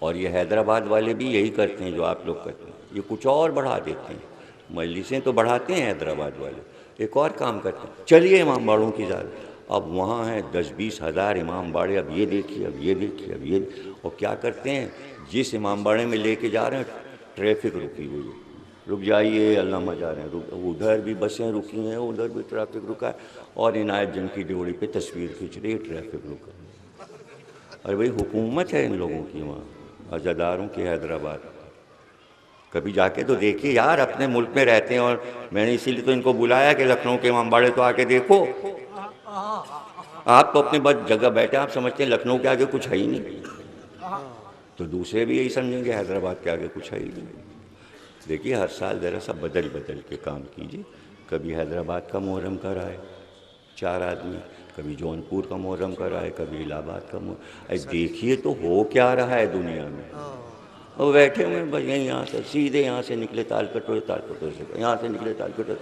اور یہ حیدرآباد والے بھی یہی کرتے ہیں جو آپ لوگ کرتے ہیں، یہ کچھ اور بڑھا دیتے ہیں۔ مجلسیں تو بڑھاتے ہیں حیدرآباد والے، ایک اور کام کرتے ہیں، چلیے امام باڑوں کی زیادہ، اب وہاں ہیں 10-20 ہزار امام باڑے، اب یہ دیکھیے، اب یہ دیکھیے، اب یہ، اور کیا کرتے ہیں، جس امام باڑے میں لے کے جا رہے ہیں ٹریفک رکی ہوئی ہے، رک جائیے علامہ جا رہے ہیں، ادھر بھی بسیں رکی ہیں، ادھر بھی ٹریفک رکا ہے، اور عنایت جن کی ڈیوڑی پہ تصویر کھینچ رہی ہے، ٹریفک رکا ہے۔ ارے بھائی حکومت ہے ان لوگوں کی وہاں، عزاداروں کی حیدرآباد۔ کبھی جا کے تو دیکھیے یار، اپنے ملک میں رہتے ہیں، اور میں نے اسی لیے تو ان کو بلایا کہ لکھنؤ کے امام باڑے تو آ کے دیکھو۔ آپ تو اپنے بس جگہ بیٹھے، آپ سمجھتے ہیں لکھنؤ کے آگے کچھ ہے ہی نہیں، تو دوسرے بھی یہی سمجھیں گے حیدرآباد کے آگے کچھ ہے ہی نہیں۔ دیکھیے ہر سال ذرا سا بدل بدل کے کام کیجیے، کبھی حیدرآباد کا محرم کرائے 4 آدمی، کبھی جونپور کا محرم کرائے، کبھی الہ آباد کا محرم، دیکھیے تو ہو کیا رہا ہے دنیا میں۔ وہ بیٹھے ہوئے بس یہاں سے سیدھے یہاں سے نکلے تال کٹورے، تال کٹورے سے یہاں سے نکلے تال کٹورے،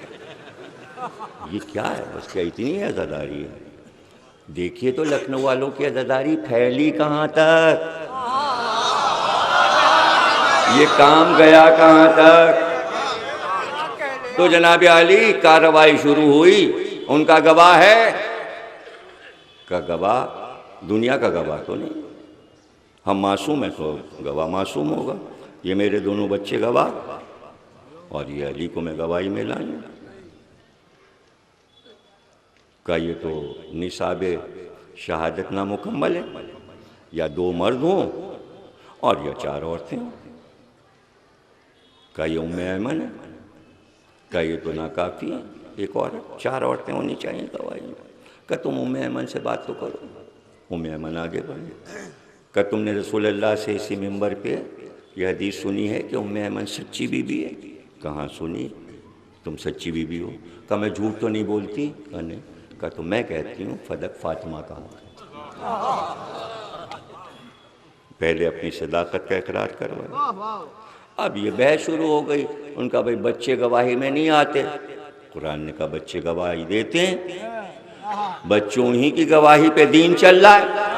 یہ کیا ہے؟ بس کیا اتنی عزاداری ہے؟ دیکھیے تو لکھنؤ والوں کی عزاداری پھیلی کہاں تک، یہ کام گیا کہاں تک؟ تو جناب عالی کارروائی شروع ہوئی، ان کا گواہ ہے کا گواہ، دنیا کا گواہ تو نہیں، ہم معصوم ہیں تو گواہ معصوم ہوگا، یہ میرے دونوں بچے گواہ، اور یہ علی کو میں گواہی میں لائیں کا یہ تو نصاب شہادت نامکمل ہے، یا 2 مرد ہوں اور یا 4 عورتیں ہوں، کا یہ ام ایمن ہے، کا یہ تو ناکافی ہے، ایک عورت، 4 عورتیں ہونی چاہیے گواہی میں، کہ تم ام ایمن سے بات تو کرو، ام ایمن آگے بڑھے، کہ تم نے رسول اللہ سے اسی منبر پہ یہ حدیث سنی ہے کہ ام ایمن سچی بی بی ہے؟ کہاں سنی، تم سچی بی بی ہو؟ کہ میں جھوٹ تو نہیں بولتی؟ کہ نہیں، کہ تو میں کہتی ہوں فدق فاطمہ کا ہوں۔ پہلے اپنی صداقت کا اقرار کروایا، اب یہ بحث شروع ہو گئی، ان کا بھائی بچے گواہی میں نہیں آتے، قرآن نے کہا بچے گواہی دیتے ہیں، بچوں ہی کی گواہی پہ دین چل رہا ہے،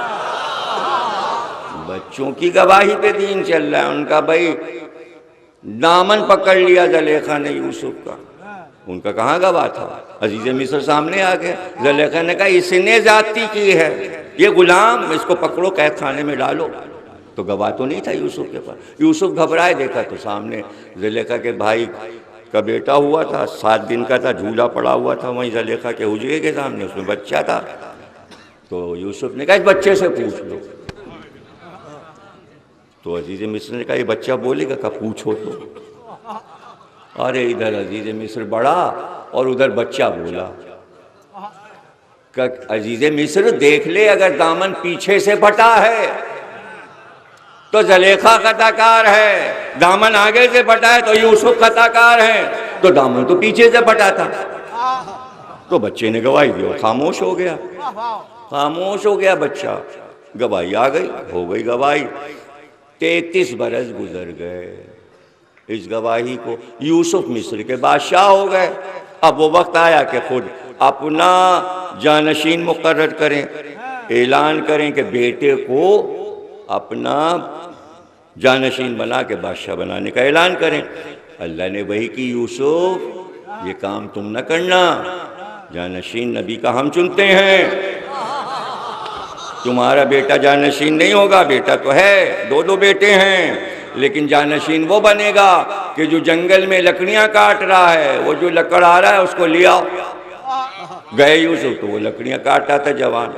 بچوں کی گواہی پہ دین چل رہا ہے۔ ان کا بھائی دامن پکڑ لیا زلیخا نے یوسف کا، ان کا کہاں گواہ تھا؟ عزیز مصر سامنے آ گیا، زلیخا نے کہا اس نے زیادتی کی ہے، یہ غلام، اس کو پکڑو قید خانے میں ڈالو، تو گواہ تو نہیں تھا یوسف کے پاس۔ یوسف گھبرائے، دیکھا تو سامنے زلیخا کے بھائی کا بیٹا ہوا تھا، 7 دن کا تھا، جھولا پڑا ہوا تھا وہیں زلیخا کے حجرے کے سامنے، اس میں بچہ تھا، تو یوسف نے کہا اس بچے سے پوچھ لو، تو عزیز مصر نے کہا یہ بچہ بولے گا؟ کہ پوچھو تو۔ ارے ادھر عزیز مصر بڑا اور ادھر بچہ بولا، کہ عزیز مصر دیکھ لے اگر دامن پیچھے سے پھٹا ہے تو زلیخا خطا کار ہے، دامن آگے سے پھٹا ہے تو یوسف خطا کار ہے، تو دامن تو پیچھے سے پھٹا تھا۔ تو بچے نے گواہی دی اور خاموش ہو گیا، خاموش ہو گیا بچہ، گواہی آ گئی، ہو گئی گواہی۔ 33 برس گزر گئے، اس گواہی کو یوسف مصر کے بادشاہ ہو گئے۔ اب وہ وقت آیا کہ خود اپنا جانشین مقرر کریں، اعلان کریں کہ بیٹے کو اپنا جانشین بنا کے بادشاہ بنانے کا اعلان کریں۔ اللہ نے وحی کی یوسف یہ کام تم نہ کرنا، جانشین نبی کا ہم چنتے ہیں، تمہارا بیٹا جانشین نہیں ہوگا، بیٹا تو ہے، 2 بیٹے ہیں، لیکن جانشین وہ بنے گا کہ جو جنگل میں لکڑیاں کاٹ رہا ہے، وہ جو لکڑ آ رہا ہے اس کو لے آؤ۔ گئے یوسف تو وہ لکڑیاں کاٹا تھا جوان،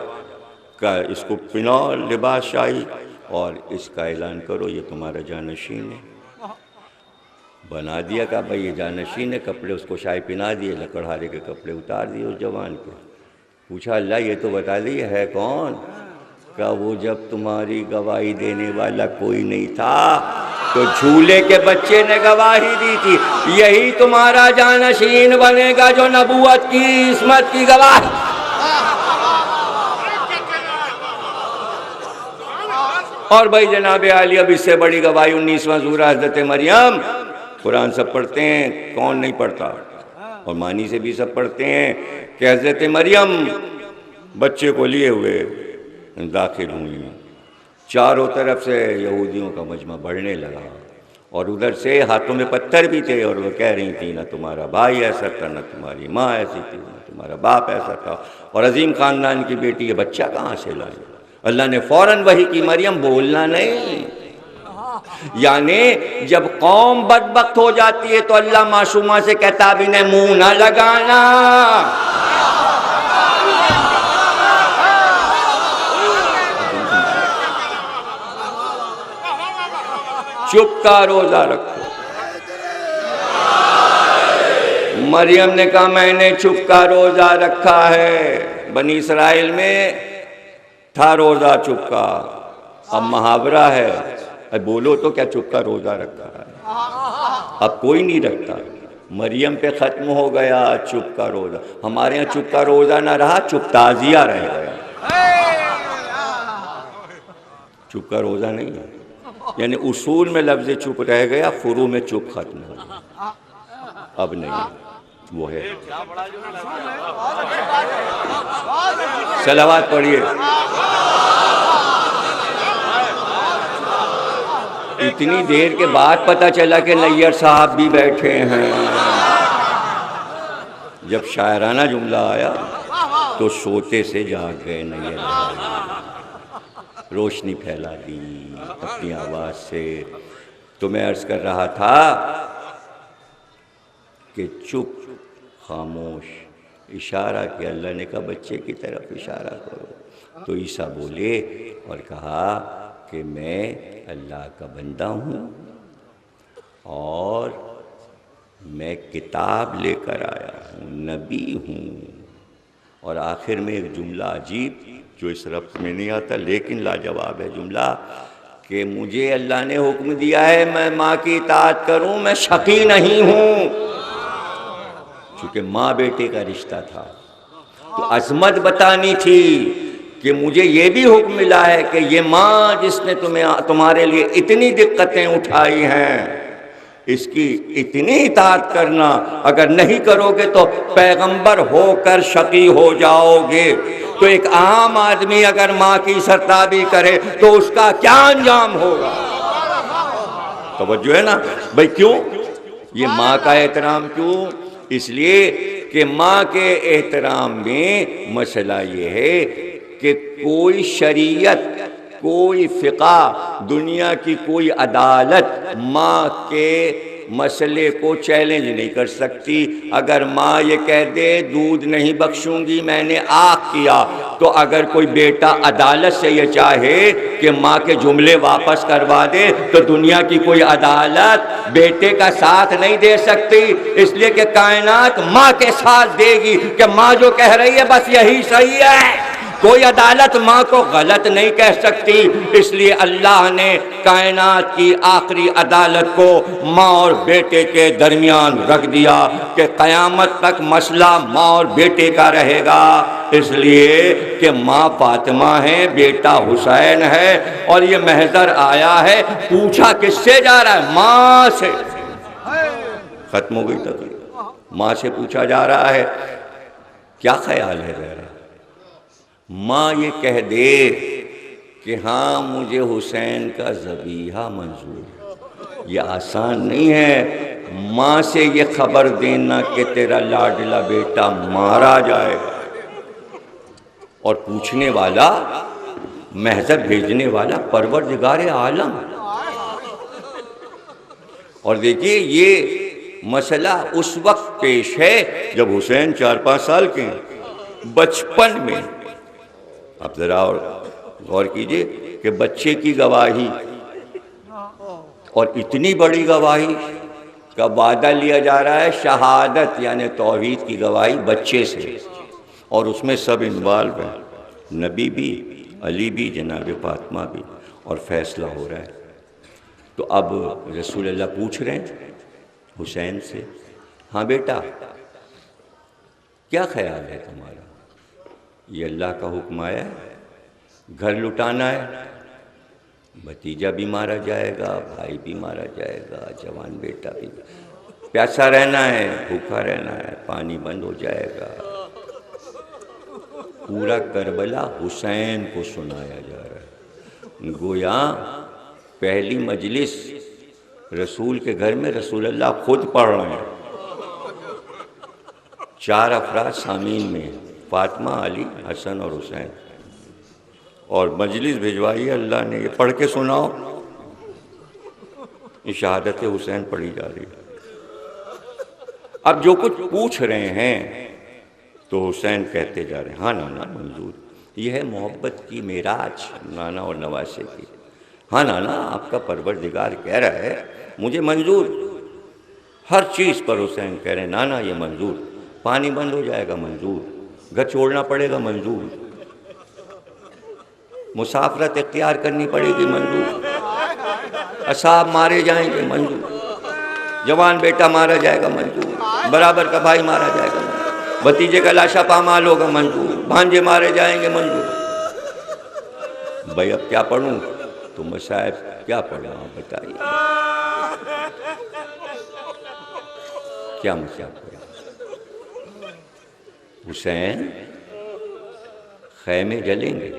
کہ اس کو پہناؤ لباس شاہی اور اس کا اعلان کرو یہ تمہارا جانشین ہے۔ بنا دیا کہ بھائی یہ جانشین ہے، کپڑے اس کو شاہی پہنا دیے، لکڑہارے کے کپڑے اتار دیے اس جوان کو۔ پوچھا اللہ یہ تو بتا دی ہے کون؟ کہ وہ جب تمہاری گواہی دینے والا کوئی نہیں تھا تو جھولے کے بچے نے گواہی دی تھی، یہی تمہارا جانشین بنے گا جو نبوت کی عصمت کی گواہی۔ اور بھائی جناب عالی اب اس سے بڑی گواہی 19واں سورہ حضرت مریم، قرآن سب پڑھتے ہیں، کون نہیں پڑھتا، اور معنی سے بھی سب پڑھتے ہیں کہ حضرت مریم بچے کو لیے ہوئے داخل ہوئی، چاروں طرف سے یہودیوں کا مجمع بڑھنے لگا، اور ادھر سے ہاتھوں میں پتھر بھی تھے، اور وہ کہہ رہی تھیں نہ تمہارا بھائی ایسا تھا، نہ تمہاری ماں ایسی تھی، نہ تمہارا باپ ایسا تھا، اور عظیم خاندان کی بیٹی یہ بچہ کہاں سے لائی؟ اللہ نے فوراً وحی کی، مریم بولنا نہیں۔ یعنی جب قوم بدبخت ہو جاتی ہے تو اللہ معصومہ سے کہتا اب انہیں منہ نہ لگانا، چپ کا روزہ رکھو۔ مریم نے کہا میں نے چپ کا روزہ رکھا ہے۔ بنی اسرائیل میں تھا روزہ چپ کا، اب محاورہ ہے، اب بولو تو کیا چپ کا روزہ رکھا ہے؟ اب کوئی نہیں رکھتا۔ مریم پہ ختم ہو گیا چپ کا روزہ۔ ہمارے یہاں چپ کا روزہ نہ رہا، چپ تعزیہ رہ گیا۔ چپ کا روزہ نہیں ہے، یعنی اصول میں لفظ چپ رہ گیا، فروع میں چپ ختم ہو گیا، اب نہیں وہ ہے۔ صلوات پڑھیے۔ اتنی دیر کے بعد پتہ چلا کہ نیئر صاحب بھی بیٹھے ہیں۔ جب شاعرانہ جملہ آیا تو سوتے سے جاگ گئے نیئر صاحب، روشنی پھیلا دی اپنی آواز سے۔ تو میں عرض کر رہا تھا کہ چپ، خاموش، اشارہ کیا، اللہ نے کہا بچے کی طرف اشارہ کرو، تو عیسیٰ بولے اور کہا کہ میں اللہ کا بندہ ہوں اور میں کتاب لے کر آیا ہوں، نبی ہوں۔ اور آخر میں ایک جملہ عجیب جو اس ربط میں نہیں آتا لیکن لاجواب ہے جملہ، کہ مجھے اللہ نے حکم دیا ہے میں ماں کی اطاعت کروں، میں شقی نہیں ہوں۔ چونکہ ماں بیٹے کا رشتہ تھا تو عظمت بتانی تھی کہ مجھے یہ بھی حکم ملا ہے کہ یہ ماں جس نے تمہارے لیے اتنی دقتیں اٹھائی ہیں، اس کی اتنی اطاعت کرنا، اگر نہیں کرو گے تو پیغمبر ہو کر شقی ہو جاؤ گے۔ تو ایک عام آدمی اگر ماں کی سرتابی کرے تو اس کا کیا انجام ہوگا؟ توجہ ہے نا بھائی؟ کیوں یہ ماں کا احترام؟ کیوں؟ اس لیے کہ ماں کے احترام میں مسئلہ یہ ہے کہ کوئی شریعت، کوئی فقہ، دنیا کی کوئی عدالت ماں کے مسئلے کو چیلنج نہیں کر سکتی۔ اگر ماں یہ کہہ دے دودھ نہیں بخشوں گی، میں نے آنکھ کیا، تو اگر کوئی بیٹا عدالت سے یہ چاہے کہ ماں کے جملے واپس کروا دے تو دنیا کی کوئی عدالت بیٹے کا ساتھ نہیں دے سکتی، اس لیے کہ کائنات ماں کے ساتھ دے گی کہ ماں جو کہہ رہی ہے بس یہی صحیح ہے۔ کوئی عدالت ماں کو غلط نہیں کہہ سکتی، اس لیے اللہ نے کائنات کی آخری عدالت کو ماں اور بیٹے کے درمیان رکھ دیا کہ قیامت تک مسئلہ ماں اور بیٹے کا رہے گا، اس لیے کہ ماں فاطمہ ہے، بیٹا حسین ہے، اور یہ محضر آیا ہے، پوچھا کس سے جا رہا ہے؟ ماں سے۔ ختم ہو گئی تقریر، ماں سے پوچھا جا رہا ہے کیا خیال ہے میرا؟ ماں یہ کہہ دے کہ ہاں مجھے حسین کا ذبیحہ منظور ہے، یہ آسان نہیں ہے۔ ماں سے یہ خبر دینا کہ تیرا لاڈلا بیٹا مارا جائے گا، اور پوچھنے والا، محضر بھیجنے والا پروردگار عالم۔ اور دیکھیے یہ مسئلہ اس وقت پیش ہے جب حسین 4-5 سال کے ہیں، بچپن میں۔ آپ ذرا اور غور کیجئے کہ بچے کی گواہی اور اتنی بڑی گواہی کا وعدہ لیا جا رہا ہے، شہادت یعنی توحید کی گواہی بچے سے، اور اس میں سب انوالو ہیں، نبی بھی، علی بھی، جناب فاطمہ بھی، اور فیصلہ ہو رہا ہے۔ تو اب رسول اللہ پوچھ رہے ہیں حسین سے، ہاں بیٹا کیا خیال ہے تمہارا؟ یہ اللہ کا حکم آیا ہے، گھر لٹانا ہے، بھتیجا بھی مارا جائے گا، بھائی بھی مارا جائے گا، جوان بیٹا بھی، پیاسا رہنا ہے، بھوکا رہنا ہے، پانی بند ہو جائے گا۔ پورا کربلا حسین کو سنایا جا رہا ہے، گویا پہلی مجلس رسول کے گھر میں رسول اللہ خود پڑھ رہے ہیں، 4 افراد سامعین میں، فاطمہ، علی، حسن اور حسین، اور مجلس بھجوائی اللہ نے، یہ پڑھ کے سناؤ، یہ شہادت حسین پڑھی جا رہی ہے۔ اب جو کچھ پوچھ رہے ہیں تو حسین کہتے جا رہے ہیں ہاں نانا منظور، یہ ہے محبت کی معراج نانا اور نواسے کی۔ ہاں نانا، آپ کا پروردگار کہہ رہا ہے مجھے منظور، ہر چیز پر حسین کہہ رہے ہیں نانا یہ منظور، پانی بند ہو جائے گا منظور، گھر چھوڑنا پڑے گا منظور، مسافرت اختیار کرنی پڑے گی منظور، اصحاب مارے جائیں گے منظور، جوان بیٹا مارا جائے گا منظور، برابر کا بھائی مارا جائے گا منظور، بھتیجے کا لاشا پامال ہوگا منظور، بھانجے مارے جائیں گے منظور۔ بھائی اب کیا پڑھوں؟ تو مصائب کیا پڑھوں آپ بتائیے، کیا مصائب پڑھیں؟ حسین خیمے جلیں گے،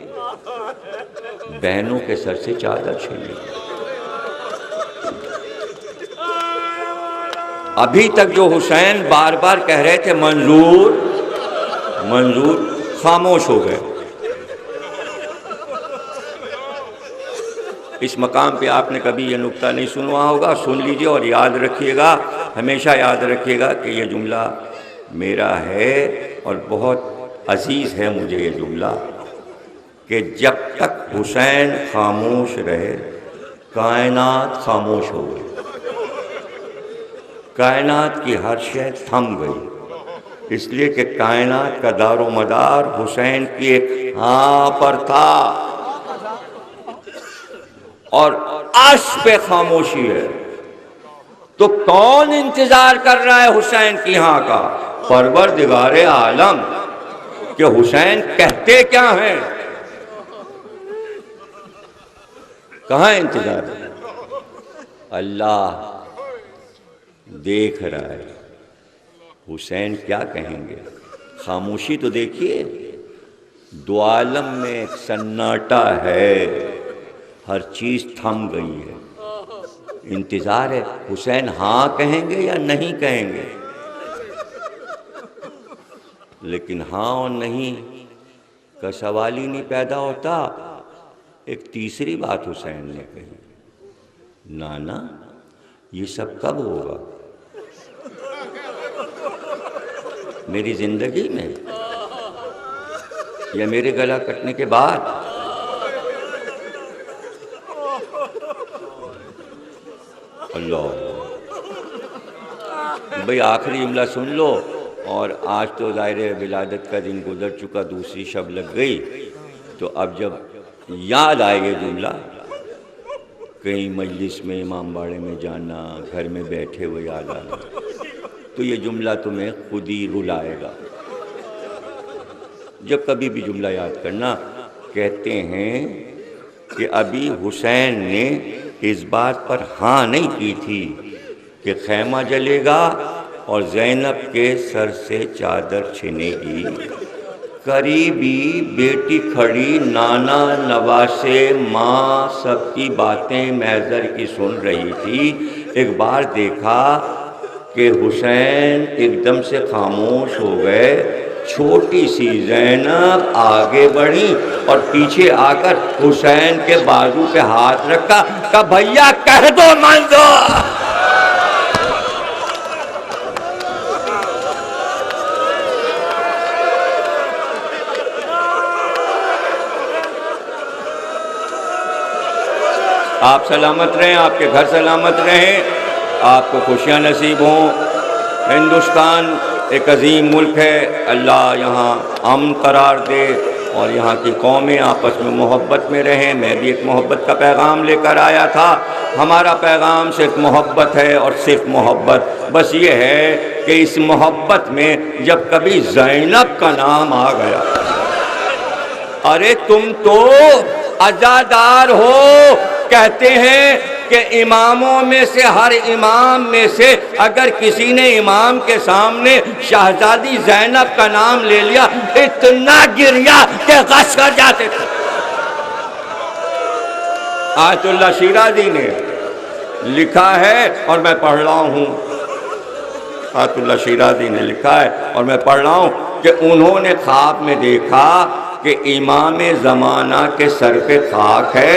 بہنوں کے سر سے چادر چھینیں گے۔ ابھی تک جو حسین بار بار کہہ رہے تھے منظور منظور، خاموش ہو گئے۔ اس مقام پہ آپ نے کبھی یہ نکتہ نہیں سنوا ہوگا، سن لیجئے اور یاد رکھیے گا، ہمیشہ یاد رکھیے گا کہ یہ جملہ میرا ہے اور بہت عزیز ہے مجھے یہ جملہ، کہ جب تک حسین خاموش رہے کائنات خاموش ہو گئی، کائنات کی ہر شے تھم گئی، اس لیے کہ کائنات کا دار و مدار حسین کی ایک ہاں پر تھا، اور عرش پہ خاموشی ہے۔ تو کون انتظار کر رہا ہے حسین کی ہاں کا؟ پروردگار عالم، کہ حسین کہتے کیا ہیں؟ کہاں انتظار ہے؟ اللہ دیکھ رہا ہے حسین کیا کہیں گے۔ خاموشی تو دیکھیے، دو عالم میں ایک سناٹا ہے، ہر چیز تھم گئی ہے، انتظار ہے حسین ہاں کہیں گے یا نہیں کہیں گے۔ لیکن ہاں اور نہیں کا سوال ہی نہیں پیدا ہوتا۔ ایک تیسری بات حسین نے کہی، نانا یہ سب کب ہوگا؟ میری زندگی میں یا میرے گلا کٹنے کے بعد؟ اللہ بھئی آخری جملہ سن لو، اور آج تو ظاہر ولادت کا دن گزر چکا، دوسری شب لگ گئی، تو اب جب یاد آئے یہ جملہ، کہیں مجلس میں امام باڑے میں جانا، گھر میں بیٹھے ہوئے یاد آنا، تو یہ جملہ تمہیں خود ہی رلائے گا۔ جب کبھی بھی جملہ یاد کرنا، کہتے ہیں کہ ابھی حسین نے اس بات پر ہاں نہیں کی تھی کہ خیمہ جلے گا اور زینب کے سر سے چادر چھنے گی، قریبی بیٹی کھڑی، نانا نواسے ماں سب کی باتیں محضر کی سن رہی تھی۔ ایک بار دیکھا کہ حسین ایک دم سے خاموش ہو گئے، چھوٹی سی زینب آگے بڑھی اور پیچھے آ کر حسین کے بازو پہ ہاتھ رکھا، کہا بھیا کہہ دو منظور۔ آپ سلامت رہیں، آپ کے گھر سلامت رہیں، آپ کو خوشیاں نصیب ہوں۔ ہندوستان ایک عظیم ملک ہے، اللہ یہاں امن قرار دے اور یہاں کی قومیں آپس میں محبت میں رہیں۔ میں بھی ایک محبت کا پیغام لے کر آیا تھا۔ ہمارا پیغام صرف محبت ہے اور صرف محبت، بس یہ ہے کہ اس محبت میں جب کبھی زینب کا نام آ گیا، ارے تم تو عزادار ہو، کہتے ہیں کہ اماموں میں سے ہر امام میں سے اگر کسی نے امام کے سامنے شہزادی زینب کا نام لے لیا، اتنا گریا کہ غش کر جاتے تھے۔ آیت اللہ شیرازی نے لکھا ہے اور میں پڑھ رہا ہوں، آیت اللہ شیرازی نے لکھا ہے اور میں پڑھ رہا ہوں کہ انہوں نے خواب میں دیکھا کہ امام زمانہ کے سر پہ خاک ہے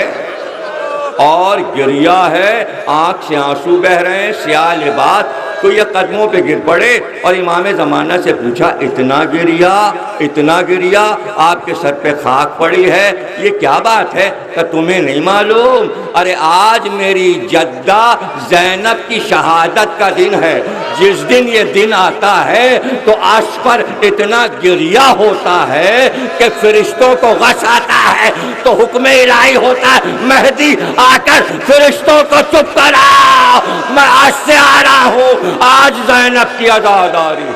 اور گریا ہے، آنکھ سے آنسو بہہ رہے ہیں، سیاہ لباس، تو یہ قدموں پہ گر پڑے اور امام زمانہ سے پوچھا اتنا گریا، آپ کے سر پہ خاک پڑی ہے، یہ کیا بات ہے؟ کہ تمہیں نہیں معلوم؟ ارے آج میری جدہ زینب کی شہادت کا دن ہے، جس دن یہ دن آتا ہے تو عرش پر اتنا گریا ہوتا ہے کہ فرشتوں کو غش آتا ہے، تو حکم الہی ہوتا ہے مہدی آ کر فرشتوں کو چپ کراؤ، میں عرش سے آ رہا ہوں، آج زینب کی عزاداری۔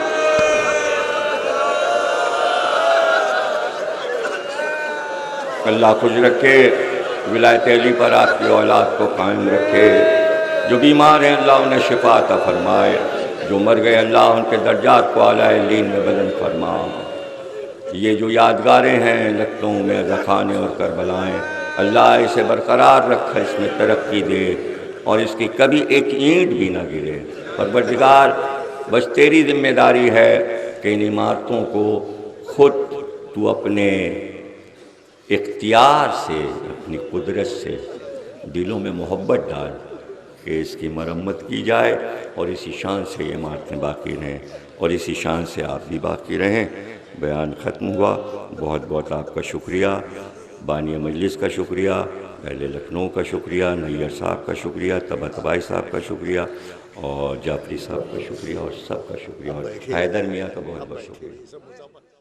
اللہ خوش رکھے، ولایت علی پر آپ کی اولاد کو قائم رکھے، جو بیمار ہیں اللہ انہیں شفا عطا فرمائے، جو مر گئے اللہ ان کے درجات کو اعلیٰ علیین میں بلند فرما۔ یہ جو یادگاریں ہیں لکھنؤ میں رکھانے اور کربلائیں، اللہ اسے برقرار رکھے، اس میں ترقی دے اور اس کی کبھی ایک اینٹ بھی نہ گرے۔ پروردگار بس تیری ذمہ داری ہے کہ ان عمارتوں کو خود تو اپنے اختیار سے، اپنی قدرت سے دلوں میں محبت ڈال کہ اس کی مرمت کی جائے اور اسی شان سے یہ عمارتیں باقی رہیں اور اسی شان سے آپ بھی باقی رہیں۔ بیان ختم ہوا، بہت بہت آپ کا شکریہ، بانی مجلس کا شکریہ، پہلے لکھنؤ کا شکریہ، نیّر صاحب کا شکریہ، طباطبائی صاحب کا شکریہ اور جعفری صاحب کا شکریہ اور سب کا شکریہ اور حیدر میاں کا بہت بہت شکریہ۔